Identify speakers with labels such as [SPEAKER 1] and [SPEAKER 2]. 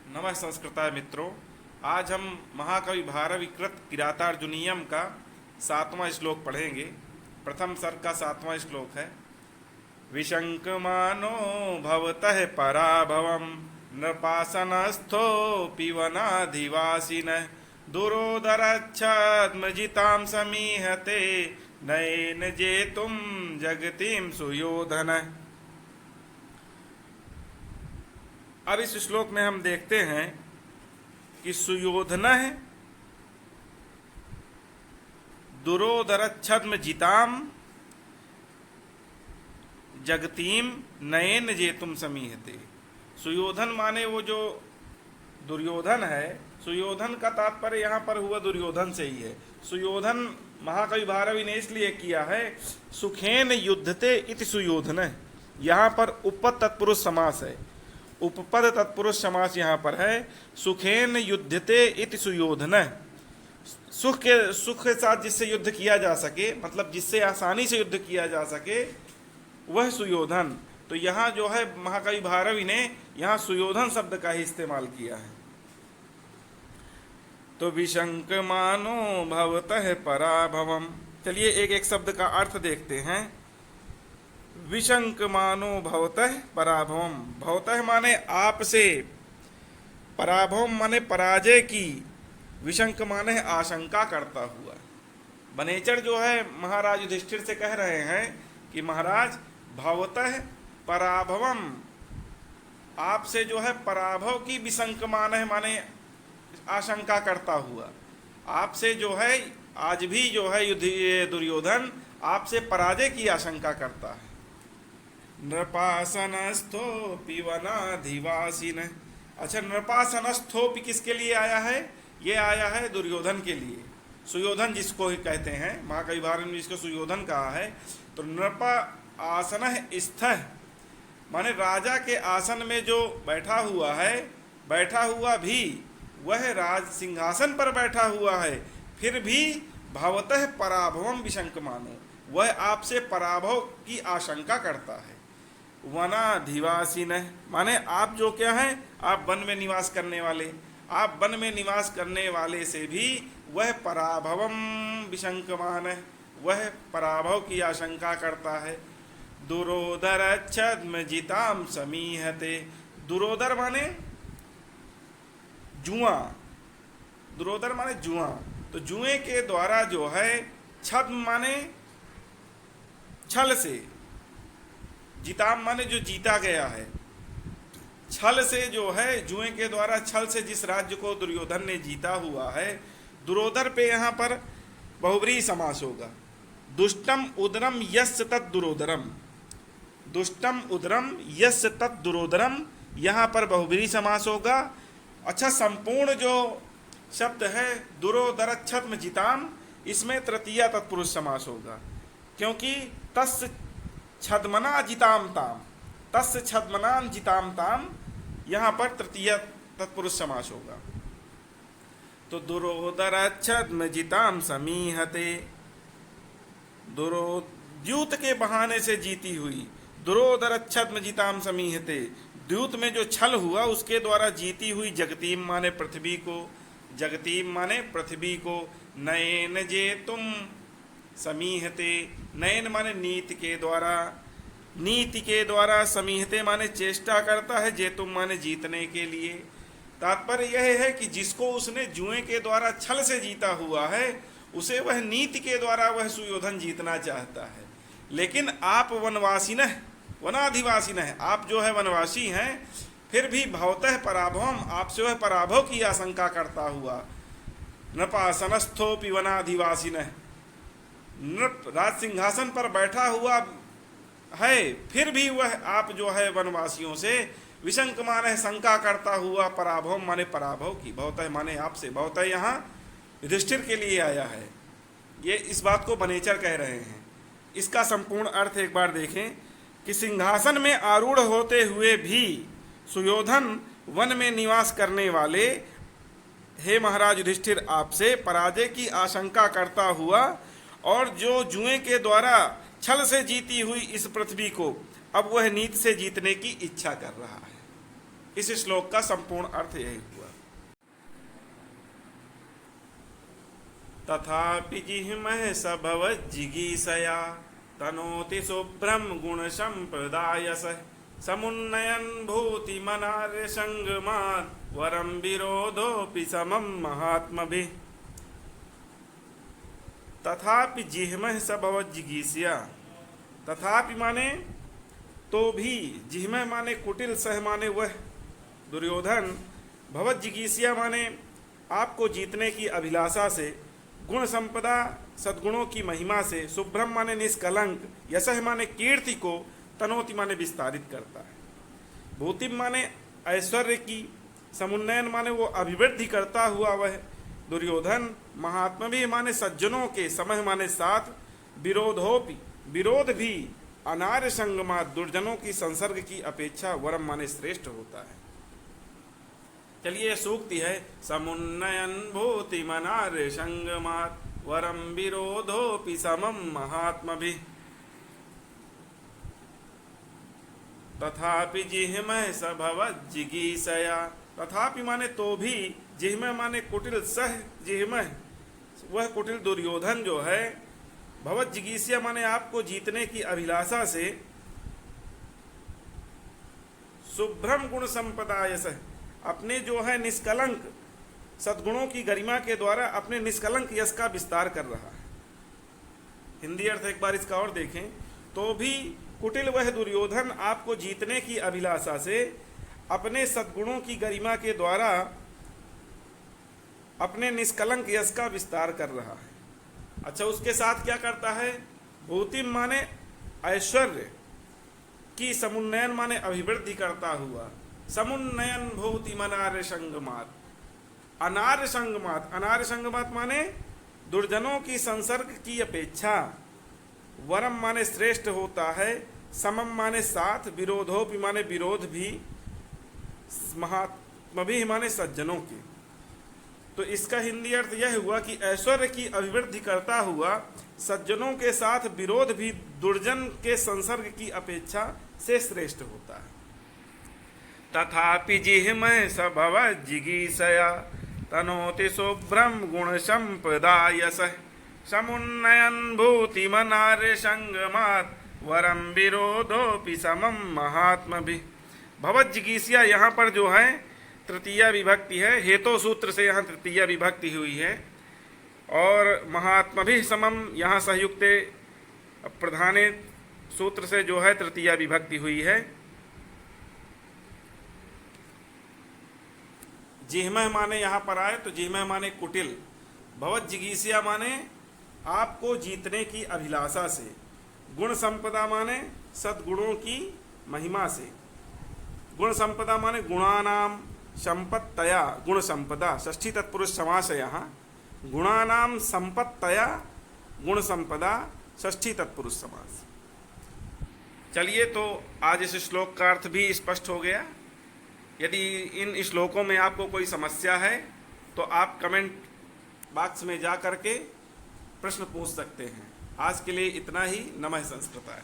[SPEAKER 1] नमः संस्कृताय मित्रों। आज हम महाकवि भारविकृत किरातार्जुनीयम का 7वां श्लोक पढ़ेंगे। प्रथम सर्ग का 7वां श्लोक है। विशंकमानो भवतः पराभवम नृपासनस्थो पिवनाधिवासिनः दुरोदरच्छद्मजितां समीहते नयेन जेतुं जगतीं सुयोधनः। अब इस श्लोक में हम देखते हैं कि सुयोधनः दुरोदरच्छद्म जिताम जगतीम नयेन जेतुम समीहते। सुयोधन माने वो जो दुर्योधन है, सुयोधन का तात्पर्य यहाँ पर हुआ दुर्योधन से ही है। सुयोधन महाकवि भारवी ने इसलिए किया है सुखेन युद्धते इति सुयोधन। यहाँ पर उपपद तत्पुरुष समास है, उपपद तत्पुरुष समास यहाँ पर है। सुखेन युद्धते इति सुयोधन, सुख के साथ जिससे युद्ध किया जा सके, मतलब जिससे आसानी से युद्ध किया जा सके, वह सुयोधन। तो यहाँ जो है महाकवि भारवी ने यहाँ सुयोधन शब्द का ही इस्तेमाल किया है। तो विशंकमानो भवतः पराभवम। चलिए एक एक शब्द का अर्थ देखते हैं। विशंकमानो भवतः पराभवम, भवतः माने आपसे, पराभवम माने पराजय की, विशंक माने आशंका करता हुआ। बनेचर जो है महाराज युधिष्ठिर से कह रहे हैं कि महाराज भवतः पराभवम, आपसे जो है पराभव की विशंक माने आशंका करता हुआ। आपसे जो है आज भी जो है दुर्योधन आपसे पराजय की आशंका करता है। नृपासनस्थोपि वनाधिवासिन। अच्छा, नृपासनस्थोपि किसके लिए आया है? ये आया है दुर्योधन के लिए। सुयोधन जिसको ही कहते हैं, महाकवि भारवी ने जिसको सुयोधन कहा है। तो नृपा आसन स्थः माने राजा के आसन में जो बैठा हुआ है, बैठा हुआ भी वह राज सिंहासन पर बैठा हुआ है, फिर भी भवतः पराभवम विशंकमानो, वह आपसे पराभव की आशंका करता है। वनाधिवासिन माने आप जो क्या हैं, आप वन में निवास करने वाले, आप वन में निवास करने वाले से भी वह पराभवम विशंकमान, वह पराभव की आशंका करता है। दुरोदरच्छद्म जिताम समीहते। दुरोदर माने जुआ, दुरोदर माने जुआ। तो जुए के द्वारा जो है, छद्म माने छल से, जिताम माने जो जीता गया है, छल से जो है, जुए के द्वारा छल से जिस राज्य को दुर्योधन ने जीता हुआ है। दुरोदर पे यहाँ पर बहुव्रीहि समास होगा। दुष्टम उदरम यस्य तत् दुरोदरम, दुष्टम उदरम यस्य तत् दुरोदरम, यहाँ पर बहुव्रीहि समास होगा। अच्छा, संपूर्ण जो शब्द है दुरोदरच्छद्म जिताम, इसमें तृतीया तत्पुरुष समास होगा, क्योंकि तस्य छद्मना जिताम ताम, तस्य छद्मनाम जिताम ताम, यहाँ पर तृतीय तत्पुरुष समास होगा। तो दुरोदरच्छद्म जिताम समीहते, द्यूत के बहाने से जीती हुई, दुरोदरच्छद्म जिताम समीहते, द्यूत में जो छल हुआ उसके द्वारा जीती हुई जगतीम माने पृथ्वी को, जगतीम माने पृथ्वी को, नयन जेतुम समीहते, नयन माने नीति के द्वारा, नीति के द्वारा, समीहते माने चेष्टा करता है, जेतुम माने जीतने के लिए। तात्पर्य यह है कि जिसको उसने जुए के द्वारा छल से जीता हुआ है, उसे वह नीति के द्वारा वह सुयोधन जीतना चाहता है। लेकिन आप वनवासी न, वनाधिवासी न, आप जो है वनवासी हैं, फिर भी भवतः पराभवम, आपसे वह पराभव की आशंका करता हुआ। नृपासनस्थोपि वनाधिवासी न, नृप राज सिंहासन पर बैठा हुआ है, फिर भी वह आप जो है वनवासियों से विशंक माने शंका करता हुआ, पराभव माने पराभव की, भवतः माने आपसे, भवतः यहाँ युधिष्ठिर के लिए आया है। ये इस बात को बनेचर कह रहे हैं। इसका संपूर्ण अर्थ एक बार देखें कि सिंहासन में आरूढ़ होते हुए भी सुयोधन वन में निवास करने वाले, हे महाराज युधिष्ठिर, आपसे पराजय की आशंका करता हुआ, और जो जुए के द्वारा छल से जीती हुई इस पृथ्वी को अब वह नीति से जीतने की इच्छा कर रहा है। इस श्लोक का संपूर्ण अर्थ यही हुआ। तथापि जिह्मः स भवज्जिगीषया तनोति शुभ्रम गुण संप्रदायसः समुन्नयन् भूतिमनार्य संगमात् वरम विरोधोऽपि समं महात्मभिः। तथापि जिह्मः स भवज्जिगीषया, तथापि माने तो भी, जिह्मः माने कुटिल, सह माने वह दुर्योधन, भवज्जिगीषया माने आपको जीतने की अभिलाषा से, गुण संपदा सद्गुणों की महिमा से, शुभ्रम माने निष्कलंक, यशः माने कीर्ति को, तनोति माने विस्तारित करता है, भूतिम माने ऐश्वर्य की, समुन्नयन माने वो अभिवृद्धि करता हुआ वह दुर्योधन, महात्मा भी माने सज्जनों के, समय माने साथ, विरोधोपि विरोध भी, अनार्य संगमात दुर्जनों की संसर्ग की अपेक्षा वरम माने श्रेष्ठ होता है। चलिए सूक्ति है, समुन्नयन भूतिमनार्य संगमात वरम विरोधोऽपि समं महात्मभिः। तथापि जिह्मः स भवज्जिगीषया, तथापि माने तो भी, जिह्मः माने कुटिल, सह जिह्मः वह कुटिल दुर्योधन जो है, भवज्जिगीषया माने आपको जीतने की अभिलाषा से, शुभ्रम गुण संपदायसः अपने जो है निष्कलंक सद्गुणों की गरिमा के द्वारा अपने निष्कलंक यश का विस्तार कर रहा है। हिंदी अर्थ एक बार इसका और देखें, तो भी कुटिल वह दुर्योधन आपको जीतने की अभिलाषा से अपने सद्गुणों की गरिमा के द्वारा अपने निष्कलंक यश का विस्तार कर रहा है। अच्छा, उसके साथ क्या करता है, भूतिम माने ऐश्वर्य की, समुन्नयन माने अभिवृद्धि करता हुआ, समुन्नयन भूतिम अनार्य संगमात, अनार्य संगमात, अनार्य संगमात माने दुर्जनों की संसर्ग की अपेक्षा, वरम माने श्रेष्ठ होता है, समम माने साथ, विरोधोपि माने विरोध भी, महात्मभिः माने सज्जनों के। तो इसका हिंदी अर्थ यह हुआ कि ऐश्वर्य की अभिवृद्धि करता हुआ सज्जनों के साथ विरोध भी दुर्जन के संसर्ग की अपेक्षा से श्रेष्ठ होता है। तथापि जिह्मः स भवज्जिगीषया तनोति शुभ्रम गुण संप्रदायसः समुन्नयन् भूतिमनार्य संगमात् वरम विरोधोऽपि समं महात्मभिः। भवज्जिगीषया यहाँ पर जो है तृतीया विभक्ति है, हेतु सूत्र से यहाँ तृतीया विभक्ति हुई है, और महात्मभिः समम यहाँ संयुक्ते प्रधाने सूत्र से जो है तृतीया विभक्ति हुई है। जिह्मः माने यहाँ पर आए तो जिह्मः माने कुटिल, भवज्जिगीषया माने आपको जीतने की अभिलाषा से, गुण संपदा माने सद्गुणों की महिमा से, गुण संपदा माने गुणानाम संपत्तया, गुण संपदा षष्ठी तत्पुरुष समास है यहाँ, गुणानाम संपत्तया गुण संपदा षष्ठी तत्पुरुष समास। चलिए, तो आज इस श्लोक का अर्थ भी स्पष्ट हो गया। यदि इन श्लोकों में आपको कोई समस्या है तो आप कमेंट बॉक्स में जा करके प्रश्न पूछ सकते हैं। आज के लिए इतना ही। नमः संस्कृताय।